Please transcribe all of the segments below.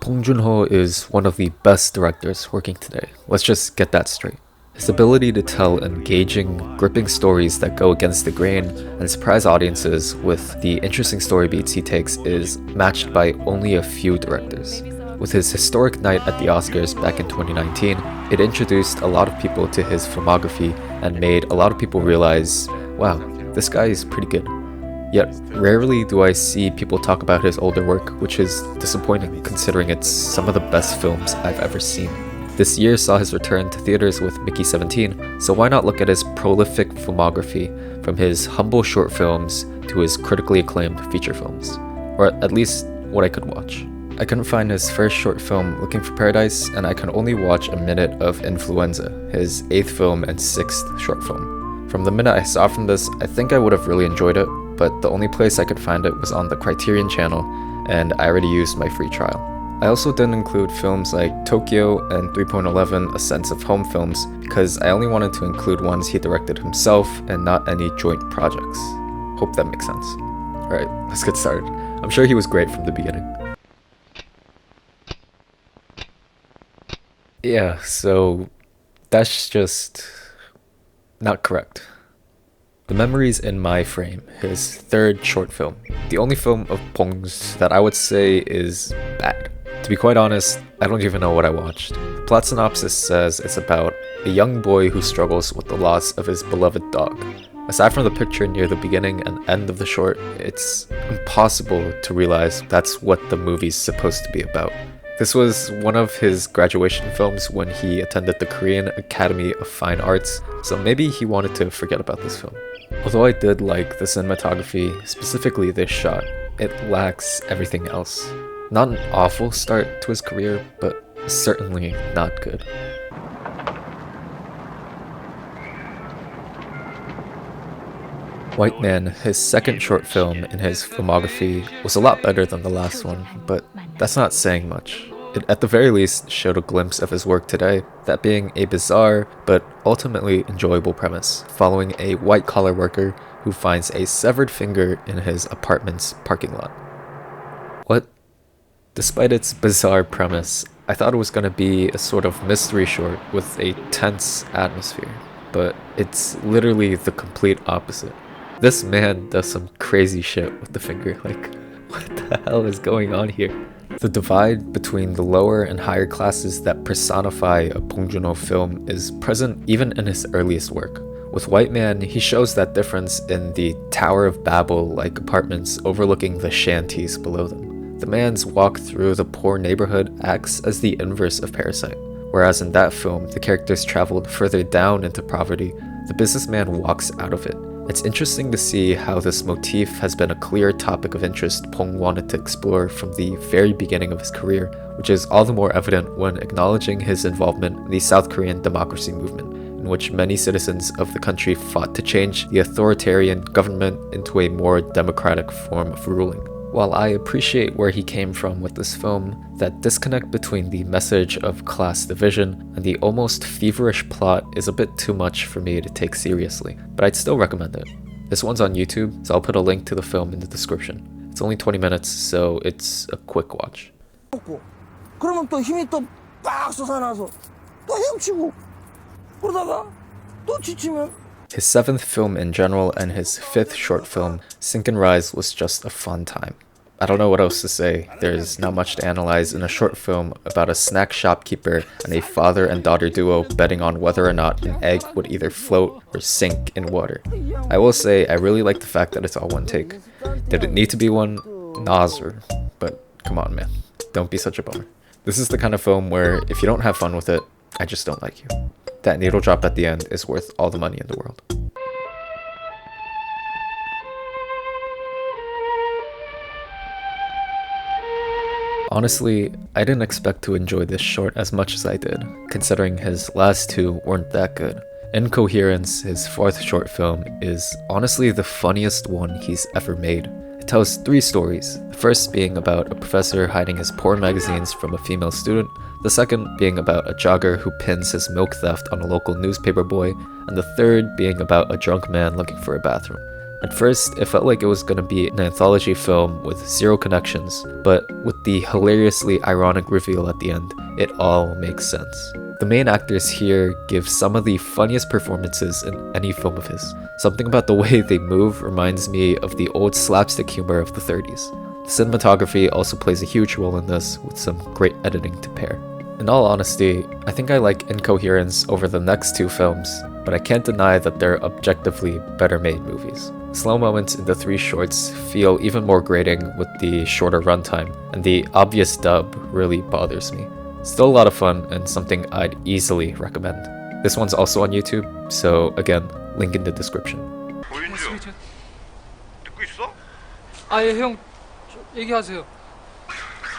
Bong Joon Ho is one of the best directors working today. Let's just get that straight. His ability to tell engaging, gripping stories that go against the grain and surprise audiences with the interesting story beats he takes is matched by only a few directors. With his historic night at the Oscars back in 2019, it introduced a lot of people to his filmography and made a lot of people realize, wow, this guy is pretty good. Yet, rarely do I see people talk about his older work, which is disappointing considering it's some of the best films I've ever seen. This year saw his return to theaters with Mickey 17, so why not look at his prolific filmography from his humble short films to his critically acclaimed feature films, or at least what I could watch. I couldn't find his first short film, Looking for Paradise, and I can only watch a minute of Influenza, his 8th film and 6th short film. From the minute I saw from this, I think I would have really enjoyed it, but the only place I could find it was on the Criterion channel, and I already used my free trial. I also didn't include films like Tokyo and 3.11 A Sense of Home films because I only wanted to include ones he directed himself and not any joint projects. Hope that makes sense. Alright, let's get started. I'm sure he was great from the beginning. Yeah, so that's just not correct. The Memories in My Frame, his 3rd short film, the only film of Bong's that I would say is bad. To be quite honest, I don't even know what I watched. The plot synopsis says it's about a young boy who struggles with the loss of his beloved dog. Aside from the picture near the beginning and end of the short, it's impossible to realize that's what the movie's supposed to be about. This was one of his graduation films when he attended the Korean Academy of Fine Arts, so maybe he wanted to forget about this film. Although I did like the cinematography, specifically this shot, it lacks everything else. Not an awful start to his career, but certainly not good. White Man, his 2nd short film in his filmography, was a lot better than the last one, but that's not saying much. It at the very least showed a glimpse of his work today, that being a bizarre but ultimately enjoyable premise, following a white-collar worker who finds a severed finger in his apartment's parking lot. What? Despite its bizarre premise, I thought it was going to be a sort of mystery short with a tense atmosphere, but it's literally the complete opposite. This man does some crazy shit with the finger, like, what the hell is going on here? The divide between the lower and higher classes that personify a Bong Joon Ho film is present even in his earliest work. With White Man, he shows that difference in the Tower of Babel-like apartments overlooking the shanties below them. The man's walk through the poor neighborhood acts as the inverse of Parasite, whereas in that film, the characters traveled further down into poverty, the businessman walks out of it. It's interesting to see how this motif has been a clear topic of interest Bong wanted to explore from the very beginning of his career, which is all the more evident when acknowledging his involvement in the South Korean democracy movement, in which many citizens of the country fought to change the authoritarian government into a more democratic form of ruling. While I appreciate where he came from with this film, that disconnect between the message of class division and the almost feverish plot is a bit too much for me to take seriously, but I'd still recommend it. This one's on YouTube, so I'll put a link to the film in the description. It's only 20 minutes, so it's a quick watch. 그러면 또 힘이 또 빡 솟아나서 또 헤엄치고 그러다가 또 지치면 His 7th film in general and his 5th short film, Sink and Rise, was just a fun time. I don't know what else to say. There's not much to analyze in a short film about a snack shopkeeper and a father and daughter duo betting on whether or not an egg would either float or sink in water. I will say I really like the fact that it's all one take. Did it need to be one? Nah, sir. But come on, man. Don't be such a bummer. This is the kind of film where if you don't have fun with it, I just don't like you. That needle drop at the end is worth all the money in the world. Honestly, I didn't expect to enjoy this short as much as I did, considering his last 2 weren't that good. Incoherence, his 4th short film, is honestly the funniest one he's ever made. It tells 3 stories, the first being about a professor hiding his porn magazines from a female student, the second being about a jogger who pins his milk theft on a local newspaper boy, and the third being about a drunk man looking for a bathroom. At first, it felt like it was going to be an anthology film with zero connections, but with the hilariously ironic reveal at the end, it all makes sense. The main actors here give some of the funniest performances in any film of his. Something about the way they move reminds me of the old slapstick humor of the 30s. The cinematography also plays a huge role in this, with some great editing to pair. In all honesty, I think I like Incoherence over the next two films, but I can't deny that they're objectively better made movies. Slow moments in the three shorts feel even more grating with the shorter runtime, and the obvious dub really bothers me. Still a lot of fun and something I'd easily recommend. This one's also on YouTube, so again, link in the description. 보인주 듣고 있어? 예, 형 얘기하세요.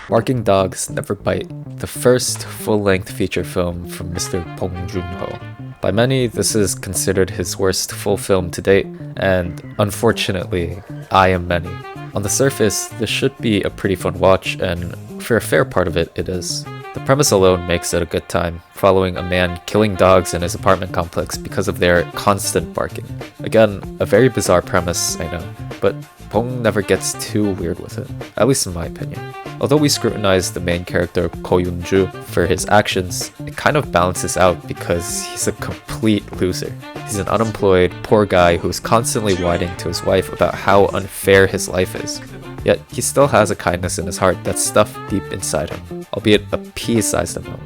Barking Dogs Never Bite, the first full-length feature film from Mr. Bong Joon Ho. By many, this is considered his worst full film to date, and unfortunately, I am many. On the surface, this should be a pretty fun watch, and for a fair part of it, it is. The premise alone makes it a good time, following a man killing dogs in his apartment complex because of their constant barking. Again, a very bizarre premise, I know, but Bong never gets too weird with it, at least in my opinion. Although we scrutinize the main character Ko Yoon-ju for his actions, it kind of balances out because he's a complete loser. He's an unemployed, poor guy who's constantly whining to his wife about how unfair his life is. Yet he still has a kindness in his heart that's stuffed deep inside him, albeit a pea-sized amount.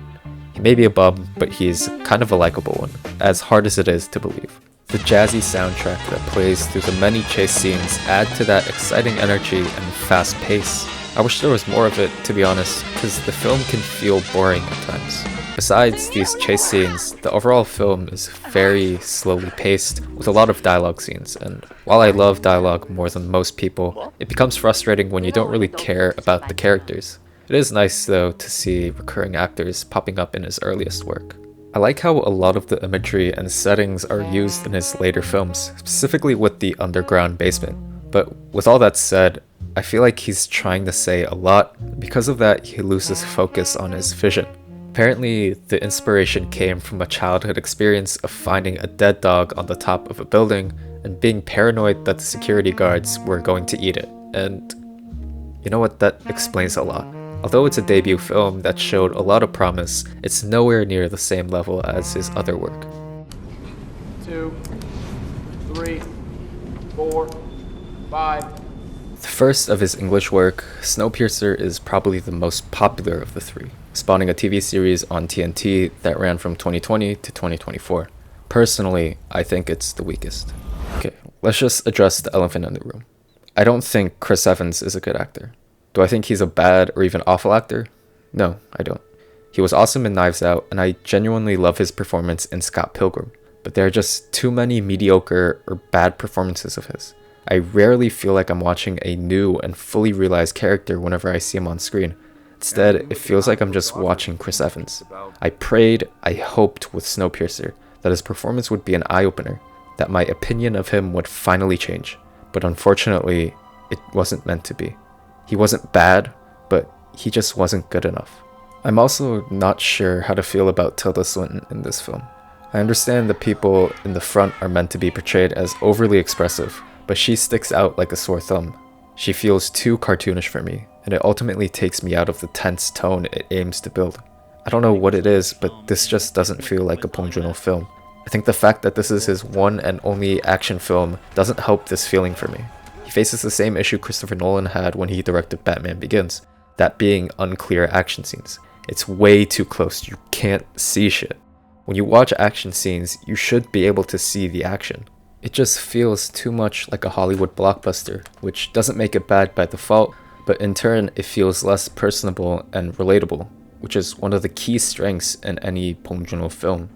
He may be a bum, but he's kind of a likable one, as hard as it is to believe. The jazzy soundtrack that plays through the many chase scenes add to that exciting energy and fast pace. I wish there was more of it, to be honest, because the film can feel boring at times. Besides these chase scenes, the overall film is very slowly paced, with a lot of dialogue scenes, and while I love dialogue more than most people, it becomes frustrating when you don't really care about the characters. It is nice, though, to see recurring actors popping up in his earliest work. I like how a lot of the imagery and settings are used in his later films, specifically with the underground basement. But with all that said, I feel like he's trying to say a lot. Because of that, he loses focus on his vision. Apparently, the inspiration came from a childhood experience of finding a dead dog on the top of a building and being paranoid that the security guards were going to eat it. And you know what, that explains a lot. Although it's a debut film that showed a lot of promise, it's nowhere near the same level as his other work. 2, 3, 4, 5. The first of his English work, Snowpiercer is probably the most popular of the three, spawning a TV series on TNT that ran from 2020 to 2024. Personally, I think it's the weakest. Okay, let's just address the elephant in the room. I don't think Chris Evans is a good actor. Do I think he's a bad or even awful actor? No, I don't. He was awesome in Knives Out, and I genuinely love his performance in Scott Pilgrim, but there are just too many mediocre or bad performances of his. I rarely feel like I'm watching a new and fully realized character whenever I see him on screen. Instead, it feels like I'm just watching Chris Evans. I prayed, I hoped with Snowpiercer that his performance would be an eye-opener, that my opinion of him would finally change, but unfortunately, it wasn't meant to be. He wasn't bad, but he just wasn't good enough. I'm also not sure how to feel about Tilda Swinton in this film. I understand the people in the front are meant to be portrayed as overly expressive, but she sticks out like a sore thumb. She feels too cartoonish for me, and it ultimately takes me out of the tense tone it aims to build. I don't know what it is, but this just doesn't feel like a Bong Joon Ho film. I think the fact that this is his one and only action film doesn't help this feeling for me. He faces the same issue Christopher Nolan had when he directed Batman Begins, that being unclear action scenes. It's way too close, you can't see shit. When you watch action scenes, you should be able to see the action. It just feels too much like a Hollywood blockbuster, which doesn't make it bad by default, but in turn it feels less personable and relatable, which is one of the key strengths in any Bong Joon Ho film.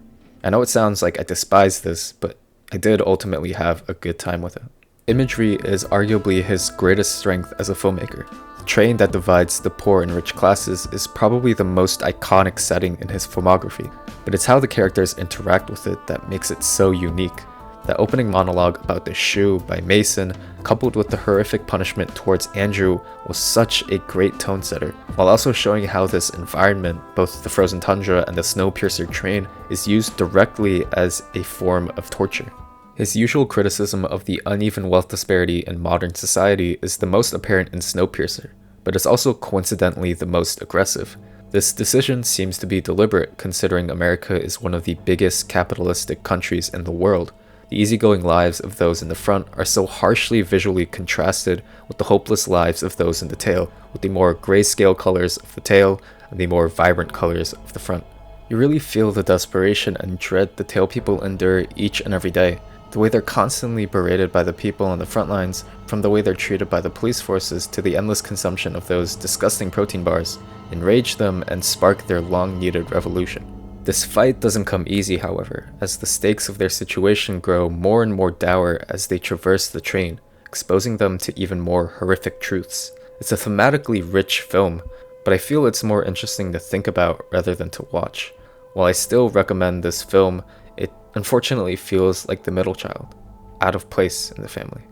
I know it sounds like I despise this, but I did ultimately have a good time with it. Imagery is arguably his greatest strength as a filmmaker. The train that divides the poor and rich classes is probably the most iconic setting in his filmography, but it's how the characters interact with it that makes it so unique. That opening monologue about the shoe by Mason, coupled with the horrific punishment towards Andrew, was such a great tone setter, while also showing how this environment, both the frozen tundra and the Snowpiercer train, is used directly as a form of torture. His usual criticism of the uneven wealth disparity in modern society is the most apparent in Snowpiercer, but it's also coincidentally the most aggressive. This decision seems to be deliberate considering America is one of the biggest capitalistic countries in the world. The easygoing lives of those in the front are so harshly visually contrasted with the hopeless lives of those in the tail, with the more grayscale colors of the tail and the more vibrant colors of the front. You really feel the desperation and dread the tail people endure each and every day. The way they're constantly berated by the people on the front lines, from the way they're treated by the police forces to the endless consumption of those disgusting protein bars, enrage them and spark their long-needed revolution. This fight doesn't come easy, however, as the stakes of their situation grow more and more dour as they traverse the train, exposing them to even more horrific truths. It's a thematically rich film, but I feel it's more interesting to think about rather than to watch. While I still recommend this film, it unfortunately feels like the middle child, out of place in the family.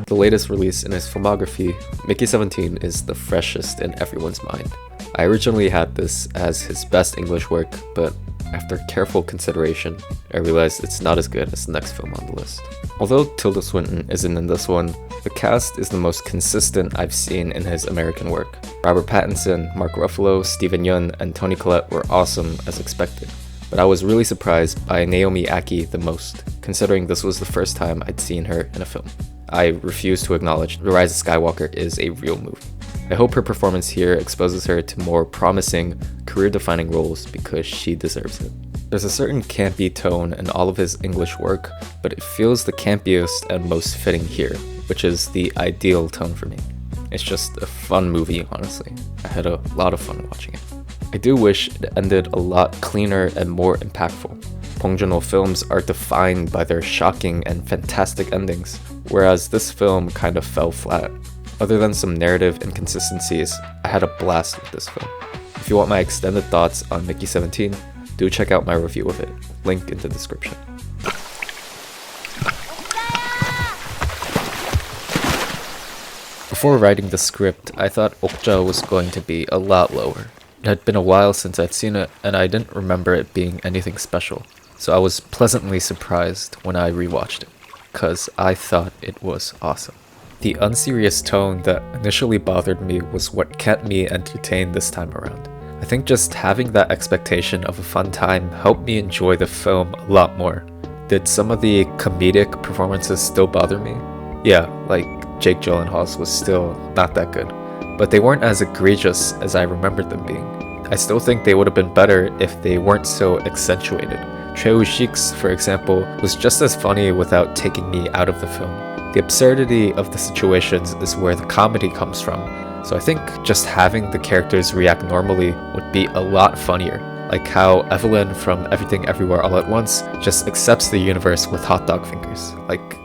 The latest release in his filmography, Mickey 17 is the freshest in everyone's mind. I originally had this as his best English work, but after careful consideration, I realized it's not as good as the next film on the list. Although Tilda Swinton isn't in this one, the cast is the most consistent I've seen in his American work. Robert Pattinson, Mark Ruffalo, Steven Yeun, and Toni Collette were awesome as expected, but I was really surprised by Naomi Ackie the most, considering this was the first time I'd seen her in a film. I refuse to acknowledge The Rise of Skywalker is a real movie. I hope her performance here exposes her to more promising, career-defining roles because she deserves it. There's a certain campy tone in all of his English work, but it feels the campiest and most fitting here, which is the ideal tone for me. It's just a fun movie, honestly. I had a lot of fun watching it. I do wish it ended a lot cleaner and more impactful. Bong Joon Ho films are defined by their shocking and fantastic endings, whereas this film kind of fell flat. Other than some narrative inconsistencies, I had a blast with this film. If you want my extended thoughts on Mickey 17, do check out my review of it, link in the description. Before writing the script, I thought Okja was going to be a lot lower. It had been a while since I'd seen it, and I didn't remember it being anything special, so I was pleasantly surprised when I rewatched it, cause I thought it was awesome. The unserious tone that initially bothered me was what kept me entertained this time around. I think just having that expectation of a fun time helped me enjoy the film a lot more. Did some of the comedic performances still bother me? Yeah, like Jake Gyllenhaal's was still not that good, but they weren't as egregious as I remembered them being. I still think they would have been better if they weren't so accentuated. Choi Woo-sik's, for example, was just as funny without taking me out of the film. The absurdity of the situations is where the comedy comes from, so I think just having the characters react normally would be a lot funnier, like how Evelyn from Everything Everywhere All at Once just accepts the universe with hot dog fingers. Like,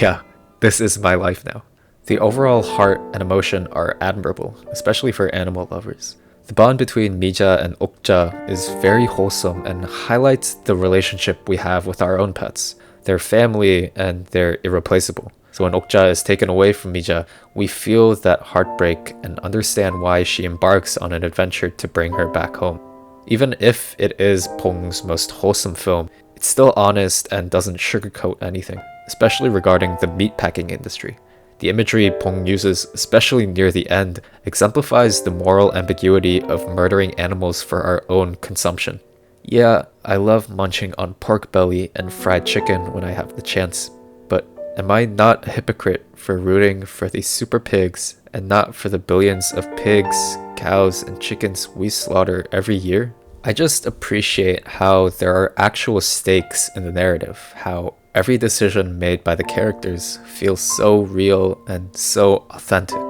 yeah, this is my life now. The overall heart and emotion are admirable, especially for animal lovers. The bond between Mija and Okja is very wholesome and highlights the relationship we have with our own pets. They're family and they're irreplaceable. So when Okja is taken away from Mija, we feel that heartbreak and understand why she embarks on an adventure to bring her back home. Even if it is Bong's most wholesome film, it's still honest and doesn't sugarcoat anything, especially regarding the meatpacking industry. The imagery Bong uses, especially near the end, exemplifies the moral ambiguity of murdering animals for our own consumption. Yeah, I love munching on pork belly and fried chicken when I have the chance, but am I not a hypocrite for rooting for these super pigs and not for the billions of pigs, cows, and chickens we slaughter every year? I just appreciate how there are actual stakes in the narrative, how every decision made by the characters feels so real and so authentic.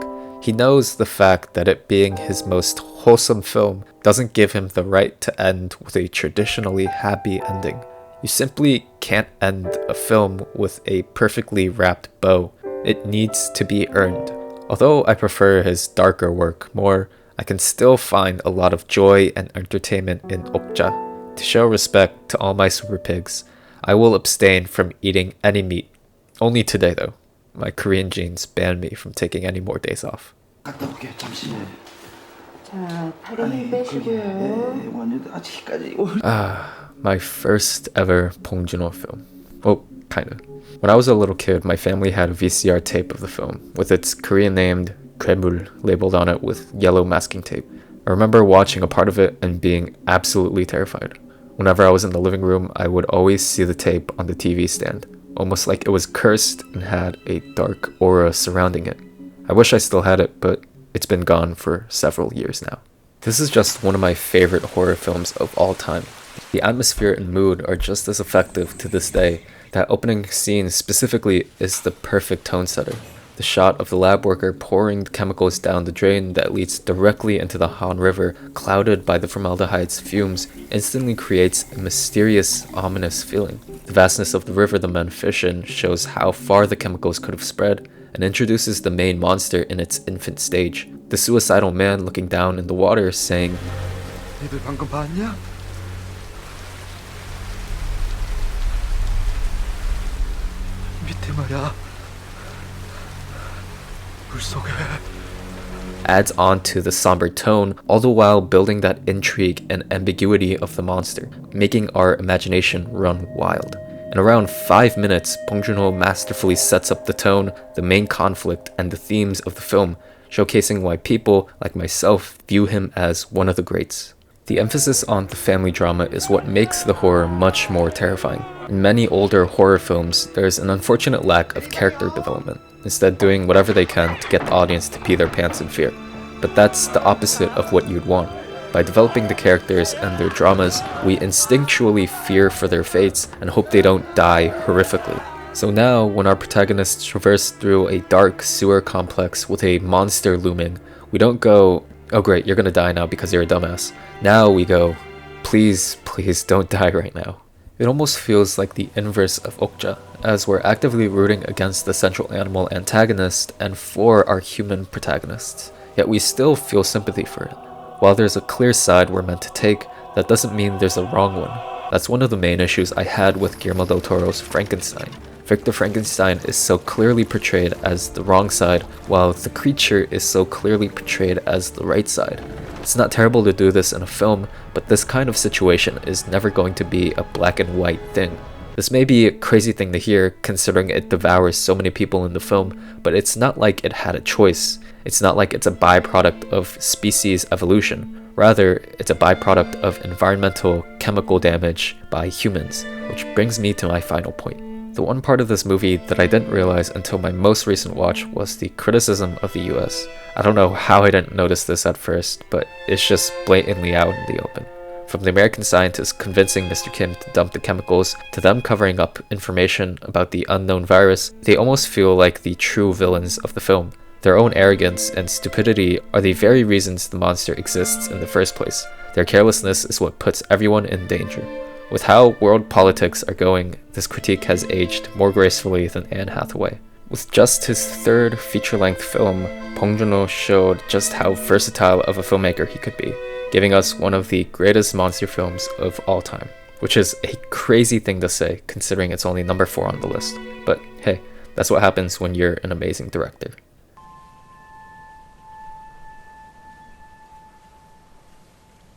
He knows the fact that it being his most wholesome film doesn't give him the right to end with a traditionally happy ending. You simply can't end a film with a perfectly wrapped bow. It needs to be earned. Although I prefer his darker work more, I can still find a lot of joy and entertainment in Okja. To show respect to all my super pigs, I will abstain from eating any meat. Only today though. My Korean genes ban me from taking any more days off. 갔다 올게 잠시. 자, 팔에 힘 빼시고요. 완전 아직까지 My first ever Bong Joon Ho film. Well, kinda. When I was a little kid, my family had a VCR tape of the film, with its Korean named Kremul labeled on it with yellow masking tape. I remember watching a part of it and being absolutely terrified. Whenever I was in the living room, I would always see the tape on the TV stand, almost like it was cursed and had a dark aura surrounding it. I wish I still had it, but it's been gone for several years now. This is just one of my favorite horror films of all time. The atmosphere and mood are just as effective to this day. That opening scene specifically is the perfect tone setter. The shot of the lab worker pouring the chemicals down the drain that leads directly into the Han River, clouded by the formaldehyde's fumes, instantly creates a mysterious, ominous feeling. The vastness of the river the men fish in shows how far the chemicals could have spread, and introduces the main monster in its infant stage. The suicidal man looking down in the water saying, 니들 방금 봤냐? 밑에 말이야. 물속에. adds on to the somber tone, all the while building that intrigue and ambiguity of the monster, making our imagination run wild. In around 5 minutes, Bong Joon Ho masterfully sets up the tone, the main conflict, and the themes of the film, showcasing why people, like myself, view him as one of the greats. The emphasis on the family drama is what makes the horror much more terrifying. In many older horror films, there's an unfortunate lack of character development, instead doing whatever they can to get the audience to pee their pants in fear. But that's the opposite of what you'd want. By developing the characters and their dramas, we instinctually fear for their fates and hope they don't die horrifically. So now, when our protagonists traverse through a dark sewer complex with a monster looming, we don't go, "Oh great, you're gonna die now because you're a dumbass." Now we go, "Please, please don't die right now." It almost feels like the inverse of Okja, as we're actively rooting against the central animal antagonist and for our human protagonists, yet we still feel sympathy for it. While there's a clear side we're meant to take, that doesn't mean there's a wrong one. That's one of the main issues I had with Guillermo del Toro's Frankenstein. Victor Frankenstein is so clearly portrayed as the wrong side, while the creature is so clearly portrayed as the right side. It's not terrible to do this in a film, but this kind of situation is never going to be a black and white thing. This may be a crazy thing to hear, considering it devours so many people in the film, but it's not like it had a choice. It's not like it's a byproduct of species evolution. Rather, it's a byproduct of environmental chemical damage by humans, which brings me to my final point. The one part of this movie that I didn't realize until my most recent watch was the criticism of the US. I don't know how I didn't notice this at first, but it's just blatantly out in the open. From the American scientists convincing Mr. Kim to dump the chemicals, to them covering up information about the unknown virus, they almost feel like the true villains of the film. Their own arrogance and stupidity are the very reasons the monster exists in the first place. Their carelessness is what puts everyone in danger. With how world politics are going, this critique has aged more gracefully than Anne Hathaway. With just his third feature-length film, Bong Joon Ho showed just how versatile of a filmmaker he could be, giving us one of the greatest monster films of all time. Which is a crazy thing to say, considering it's only number 4 on the list. But hey, that's what happens when you're an amazing director.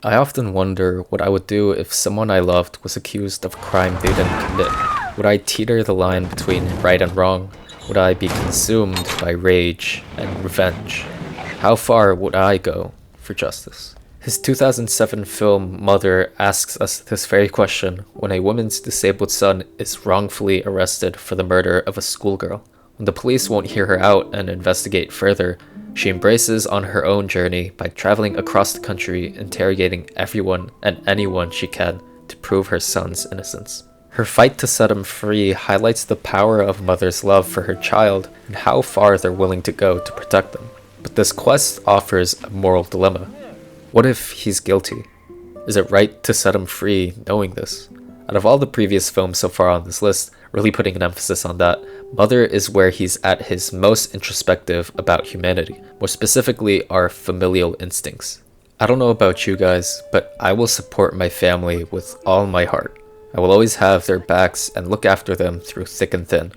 I often wonder what I would do if someone I loved was accused of a crime they didn't commit. Would I teeter the line between right and wrong? Would I be consumed by rage and revenge? How far would I go for justice? His 2007 film Mother asks us this very question when a woman's disabled son is wrongfully arrested for the murder of a schoolgirl. When the police won't hear her out and investigate further, she embraces on her own journey by traveling across the country, interrogating everyone and anyone she can to prove her son's innocence. Her fight to set him free highlights the power of a mother's love for her child and how far they're willing to go to protect them. But this quest offers a moral dilemma. What if he's guilty? Is it right to set him free knowing this? Out of all the previous films so far on this list, really putting an emphasis on that, Mother is where he's at his most introspective about humanity, more specifically our familial instincts. I don't know about you guys, but I will support my family with all my heart. I will always have their backs and look after them through thick and thin.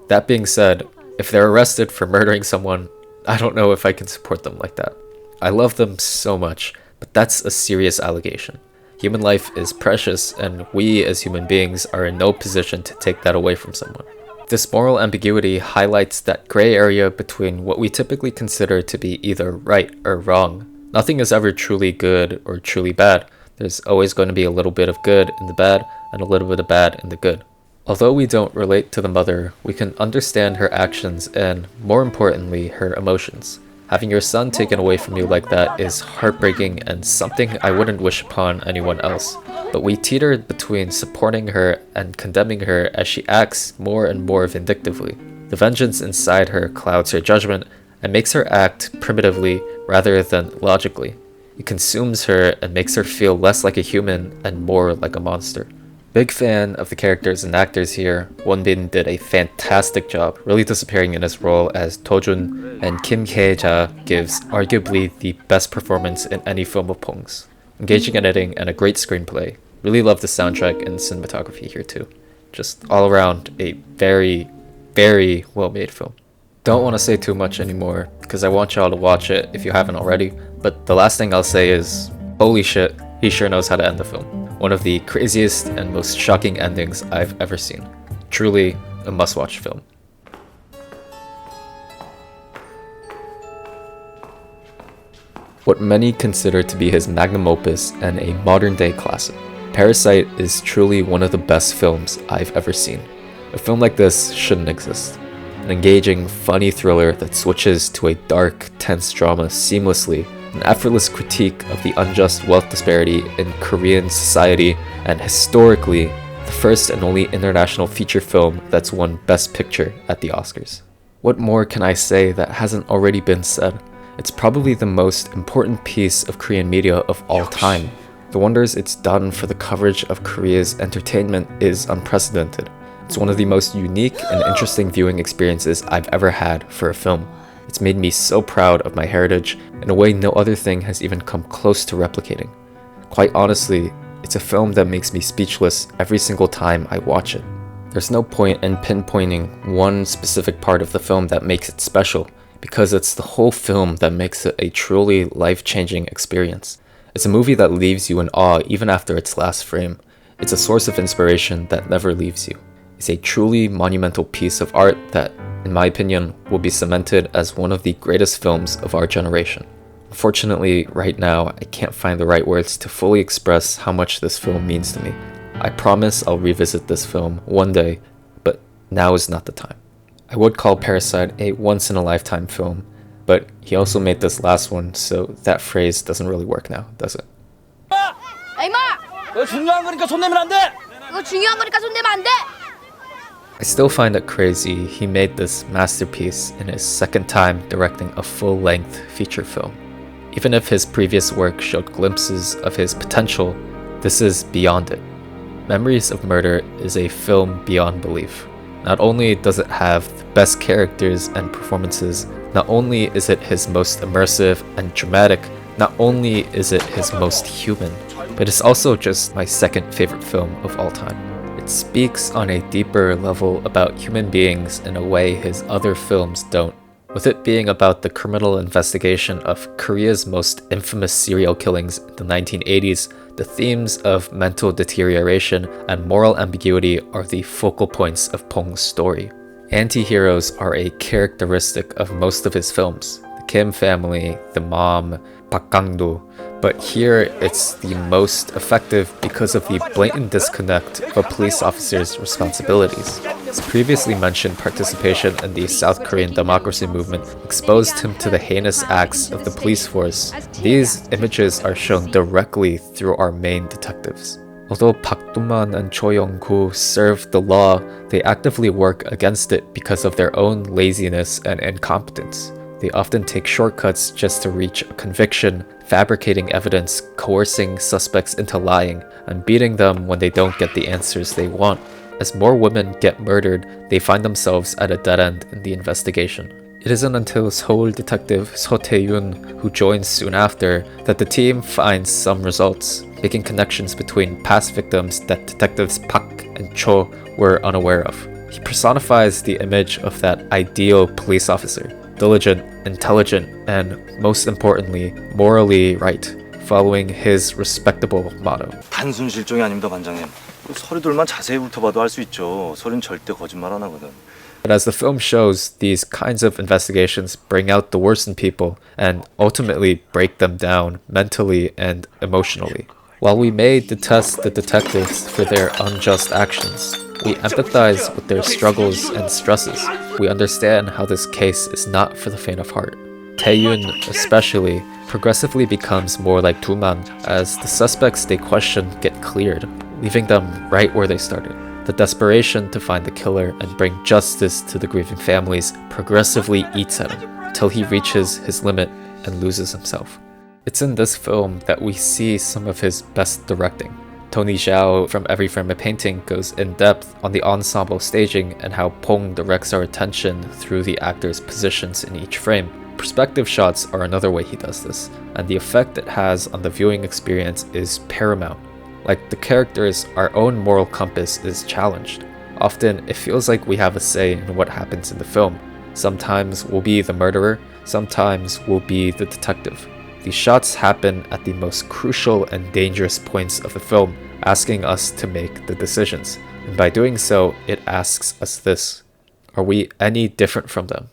That being said, if they're arrested for murdering someone, I don't know if I can support them like that. I love them so much, but that's a serious allegation. Human life is precious, and we as human beings are in no position to take that away from someone. This moral ambiguity highlights that gray area between what we typically consider to be either right or wrong. Nothing is ever truly good or truly bad. There's always going to be a little bit of good in the bad and a little bit of bad in the good. Although we don't relate to the mother, we can understand her actions and, more importantly, her emotions. Having your son taken away from you like that is heartbreaking and something I wouldn't wish upon anyone else. But we teeter between supporting her and condemning her as she acts more and more vindictively. The vengeance inside her clouds her judgment and makes her act primitively rather than logically. It consumes her and makes her feel less like a human and more like a monster. Big fan of the characters and actors here. Won-bin did a fantastic job, really disappearing in his role as Tojun, and Kim Hye-ja gives arguably the best performance in any film of Pong's. Engaging editing and a great screenplay. Really love the soundtrack and cinematography here too. Just all around a very, very well made film. Don't want to say too much anymore because I want y'all to watch it if you haven't already, but the last thing I'll say is, holy shit, he sure knows how to end the film. One of the craziest and most shocking endings I've ever seen. Truly a must-watch film. What many consider to be his magnum opus and a modern-day classic, Parasite is truly one of the best films I've ever seen. A film like this shouldn't exist. An engaging, funny thriller that switches to a dark, tense drama seamlessly, an effortless critique of the unjust wealth disparity in Korean society, and historically, the first and only international feature film that's won Best Picture at the Oscars. What more can I say that hasn't already been said? It's probably the most important piece of Korean media of all time. The wonders it's done for the coverage of Korea's entertainment is unprecedented. It's one of the most unique and interesting viewing experiences I've ever had for a film. It's made me so proud of my heritage in a way no other thing has even come close to replicating. Quite honestly, it's a film that makes me speechless every single time I watch it. There's no point in pinpointing one specific part of the film that makes it special, because it's the whole film that makes it a truly life-changing experience. It's a movie that leaves you in awe even after its last frame. It's a source of inspiration that never leaves you. It's a truly monumental piece of art that, in my opinion, will be cemented as one of the greatest films of our generation. Unfortunately, right now, I can't find the right words to fully express how much this film means to me. I promise I'll revisit this film one day, but now is not the time. I would call Parasite a once-in-a-lifetime film, but he also made this last one, so that phrase doesn't really work now, does it? 너 중요한 거니까 손 내면 안 돼! 이거 중요한 거니까 손 대면 안 돼! I still find it crazy he made this masterpiece in his second time directing a full-length feature film. Even if his previous work showed glimpses of his potential, this is beyond it. Memories of Murder is a film beyond belief. Not only does it have the best characters and performances, not only is it his most immersive and dramatic, not only is it his most human, but it's also just my second favorite film of all time. It speaks on a deeper level about human beings in a way his other films don't. With it being about the criminal investigation of Korea's most infamous serial killings in the 1980s, the themes of mental deterioration and moral ambiguity are the focal points of Bong's story. Anti-heroes are a characteristic of most of his films. The Kim family, the mom, Park Kang-do, but here it's the most effective because of the blatant disconnect of a police officer's responsibilities. His previously mentioned participation in the South Korean democracy movement exposed him to the heinous acts of the police force. These images are shown directly through our main detectives. Although Park Do-man and Cho Young-gu serve the law, they actively work against it because of their own laziness and incompetence. They often take shortcuts just to reach a conviction, fabricating evidence, coercing suspects into lying, and beating them when they don't get the answers they want. As more women get murdered, they find themselves at a dead end in the investigation. It isn't until Seoul detective So Tae-yoon, who joins soon after, that the team finds some results, making connections between past victims that detectives Park and Cho were unaware of. He personifies the image of that ideal police officer. diligent, intelligent, and most importantly, morally right, following his respectable motto. 단순 실종이 아닙니다, 반장님. 서류들만 자세히 훑어봐도 알 수 있죠. 서류는 절대 거짓말 안 하거든. But as the film shows, these kinds of investigations bring out the worst in people and ultimately break them down mentally and emotionally. While we may detest the detectives for their unjust actions, we empathize with their struggles and stresses. We understand how this case is not for the faint of heart. Tae-yoon, especially, progressively becomes more like Do-man as the suspects they question get cleared, leaving them right where they started. The desperation to find the killer and bring justice to the grieving families progressively eats at him, till he reaches his limit and loses himself. It's in this film that we see some of his best directing. Tony Zhao from Every Frame a Painting goes in depth on the ensemble staging and how Bong directs our attention through the actors' positions in each frame. Perspective shots are another way he does this, and the effect it has on the viewing experience is paramount. Like the characters, our own moral compass is challenged. Often, it feels like we have a say in what happens in the film. Sometimes we'll be the murderer, sometimes we'll be the detective. These shots happen at the most crucial and dangerous points of the film, asking us to make the decisions. And by doing so, it asks us this: are we any different from them?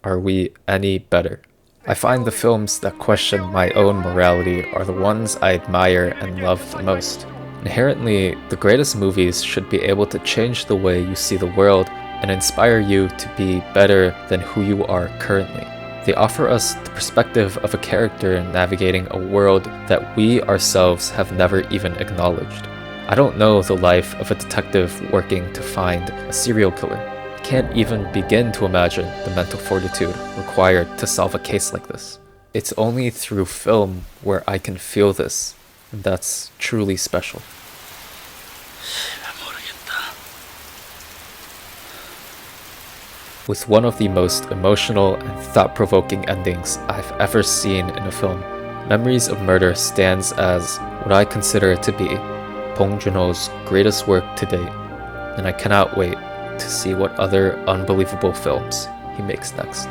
Are we any better? I find the films that question my own morality are the ones I admire and love the most. Inherently, the greatest movies should be able to change the way you see the world and inspire you to be better than who you are currently. They offer us the perspective of a character navigating a world that we ourselves have never even acknowledged. I don't know the life of a detective working to find a serial killer. I can't even begin to imagine the mental fortitude required to solve a case like this. It's only through film where I can feel this, and that's truly special. With one of the most emotional and thought-provoking endings I've ever seen in a film, Memories of Murder stands as what I consider to be Bong Joon Ho's greatest work to date, and I cannot wait to see what other unbelievable films he makes next.